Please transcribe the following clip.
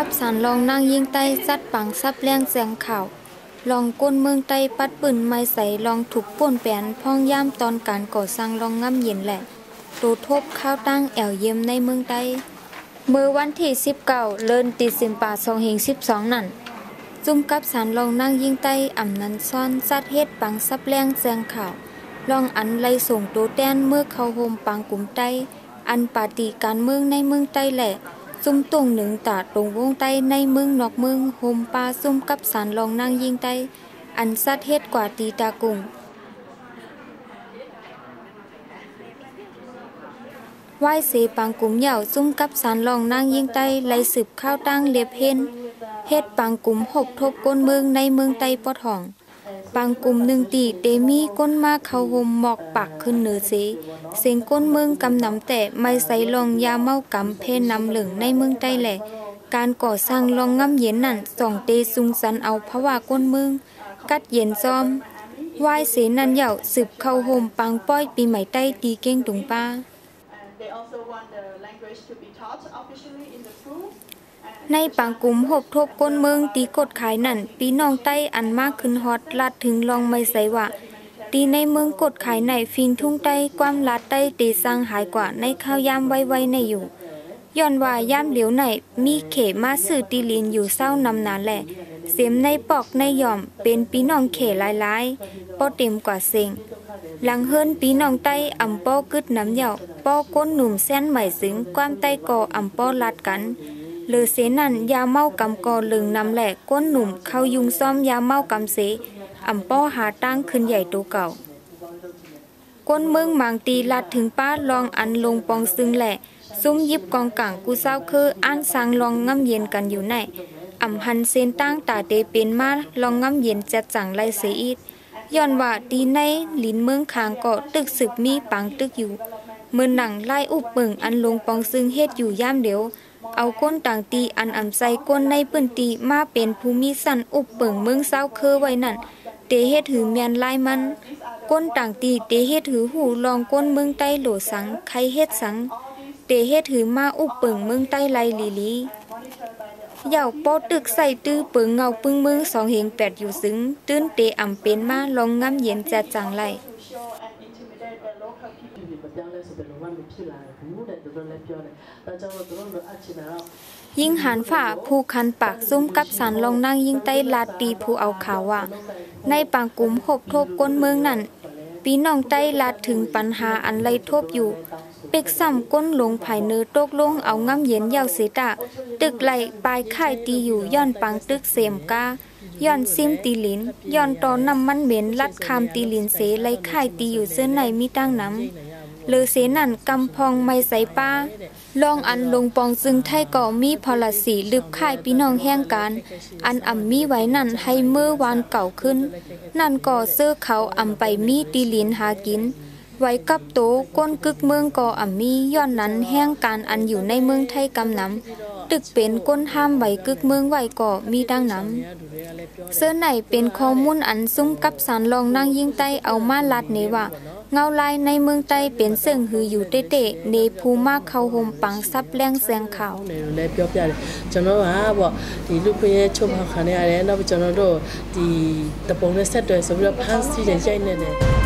กับสารลองนั่งยิงไต้ซัดปังซับแรงแสงข่าวลองก้นเมืองไต้ปัดปืนไม้ใสลองถูกป่นแปนพ้องย่ามตอนการก่อสร้างลองง่ำเย็นแหละโตทบข้าวตั้งแอวเยี่ยมในเมืองไต้เมื่อวันที่19เดือนตุลาคม2012นั่นจุ่มกับสารลองนั่งยิงไต้อำนันซ่อนซัดเฮ็ดปังซับแรงแสงข่าวลองอันไล่ส่งโตแต้นเมื่อเข้าโฮมปังกลุ่มไต้อันปาฏิการเมืองในเมืองไต้แหละซุ่มตรงหนึ่งตาตรงวงไต้ในเมืองนอกเมืองโฮมปาซุ่มกับสารลองนั่งยิงไต้อันซัดเฮ็ดกว่าตีตากุงไหว้เสปังกลุ่มเหย่าซุ่มกับสารลองนั่งยิงไต้ไล่สืบข้าวตั้งเลียบเฮ็ดปังกลุ่มหกทบก้นเมืองในเมืองไต้ปอดห้องปังกลุ่มหนึ่งตีเตมีก้นมาเข้าห่มหมอกปากขึ้นเหนือเสียงก้นเมืองกำนำแต่ไม่ใส่ลองยาเมากำเพนำเหลืองในเมืองไต้แหละการก่อสร้างลองง่ำเย็นนั่นส่องเตซุงสันเอาเพราะว่าก้นเมืองกัดเย็นซ้อมไหว้เสนันเหย่าสืบเข้าห่มปังป้อยปีใหม่ไต้ตีเก้งตุงป้าในปังกลุ่มหบทบก้นเมืองตีกดขายนั่นปีน้องไต้อันมากขึ้นฮอตลาดถึงลองไม่ใส่ว่าตีในเมืองกดขายในฟิงทุ่งไต้ความลาดไต้ตีสร้างหายกว่าในข้าวยามไว้ในอยู่ย้อนว่ายามเหลียวในมีเขมาสื่อตีลินอยู่เศร้านำนานแหละเสียมในปอกในย่อมเป็นปีน้องเขหลายๆป้อเต็มกว่าเซ็งหลังเฮิรนปีน้องไต้อำป้อกึดน้ำเหย่าป้อก้นหนุ่มแสนใหม่ซึ้งความไต้ก่ออำป้อลัดกันเลอเสนันยาเมากำกอลึงนำแหลกก้นหนุ่มเข้ายุงซ้อมยาเมากำเสอำป้อหาตั้งขึ้นใหญ่ตัวเก่าก้นเมืองมังตีลัดถึงป้าลองอันลงปองซึ่งแหละซุ่มยิบกองกังกูเศร้าคืออ่านสร้างลองง่ำเย็นกันอยู่ในอำหันเซนตั้งตาเตเป็นมาลองง่ำเย็นจัดจังไล่เสียอีดย้อนว่าตีในหลินเมืองคางก็ตึกสึกมีปังตึกอยู่เมื่อหนังไล่อุบเปิงอันลงปองซึ่งเฮ็ดอยู่ย่ามเดียวเอาก้นต่างตีอันอำใส่ก้นในปื้นตีมาเป็นภูมิสันอุบเปิงเมืองเศร้าเคอไว้นั่นเตเฮ็ดถือเมียนลายมันก้นต่างตีเตเฮ็ดถือหูลองก้นเมืองใต้โหลสังใครเฮ็ดสังเตเฮ็ดถือมาอุบเปิงเมืองใต้ไลลีเหย่าป้อตึกใส่ตื้อเปิงเงาปึ้งเมือง208อยู่ซึ้งตื้นเตอำเป็นมาลองงำเย็นจัดจังไลยิ่งหันฝ่าผู้คันปากซุ่มกับสารลองนั่งยิ่งใต้ลาดตีผู้เอาข่าวว่าในปางกลุ่มหบทบก้นเมืองนั่นปีน้องใต้ลาดถึงปัญหาอันไล่ทบอยู่เป็กซ้ำก้นลงภายเนื้อตกลงเอาง่ำเย็นยาวเสตะตึกไหลปลายค่ายตีอยู่ย้อนปังตึกเสมกาย้อนซิมตีลินย้อนตอนน้ำมันเหม็นลัดคามตีลินเสไล่ค่ายตีอยู่เส้นในมีตั้งน้ำเลอเสนั่นกำพองไม่ใส่ป้าลองอันลงปองซึ่งไทยก็มีพลสีลึบค่ายพี่น้องแห่งการอันอ่ำมีไว้นั่นให้เมื่อวานเก่าขึ้นนั่นก็เสื้อเขาอ่ำไปมีตีลินหากินไว้กับโตก้นกึกเมืองก็อ่ำมีย้อนนั้นแห่งการอันอยู่ในเมืองไทยกำนำตึกเป็นก้นห้ามไว้กึกเมืองไว้ก็มีดังนั้นเสื้อไหนเป็นข้อมูลอันซุ้มกับสารลองนั่งยิงใต้เอามาลัดเนว่าเงาลายในเมืองใต้เป็นเสื่องหืออยู่เตะๆในภูมาเข้าห่มปังซับแรงแสงขาวเลยပြောပြတယ်ကျွန်တော်ကပေါ့ဒီလူခွေရဲ့ချုပ်ဖောက်ခံရတယ်နောက်ပြီးကျွန်တော်တို့ဒီတပုံနဲ့ဆက်တွယ်ဆိုပြီးတော့ဖမ်းဆီးတယ်ရိုက်နေတယ်